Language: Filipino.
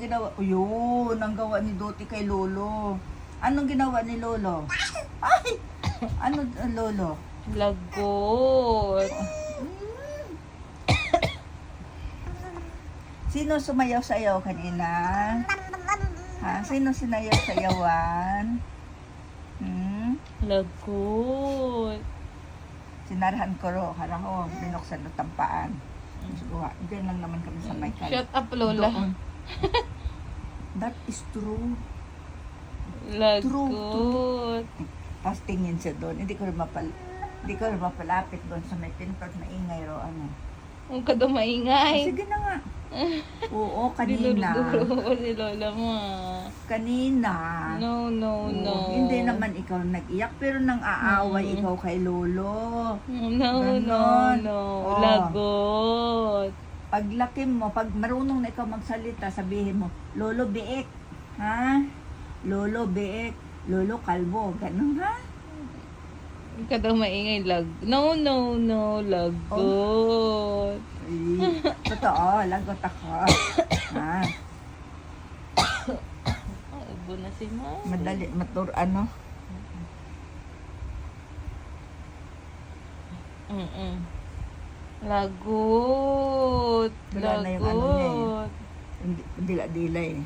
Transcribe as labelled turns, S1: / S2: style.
S1: ginawa? O yun, ang gawa ni Doti kay Lolo. Anong ginawa ni Lolo? Ay! Ano, Lolo?
S2: Lagot.
S1: Sino sumayaw-sayaw kanina? Ha? Sino sinayaw-sayawan?
S2: Lagot.
S1: Sinarahan ko ro, haraho, binuksan ng tampaan. Diyan lang naman kami sa Michael.
S2: Shut up, Lola.
S1: Doon. That is true.
S2: Lagot.
S1: Tapos tingin siya doon. Hindi ko rin mapalapit doon sa may pintot na ingay ro. Ano.
S2: Huwag ka daw maingay.
S1: Sige na nga. Oo, kanina.
S2: Dinurog-durog ko si Lola mo.
S1: Kanina.
S2: No.
S1: Hindi naman ikaw nag-iyak, pero nang aaway ikaw kay Lolo.
S2: No.
S1: Ganon. Oh.
S2: Lagot.
S1: Paglaki mo, pag marunong na ikaw magsalita, sabihin mo, Lolo biik. Ha? Lolo biik. Lolo kalbo. Ganun ha?
S2: Huwag ka daw maingay. No. Lagot.
S1: Ay, totoo, lagot ako. Ha?
S2: Ubo na si Ma.
S1: Madali, ano?
S2: Lagot.
S1: Wala na yung ano niya eh.
S2: Lagot.
S1: Dila-dila eh.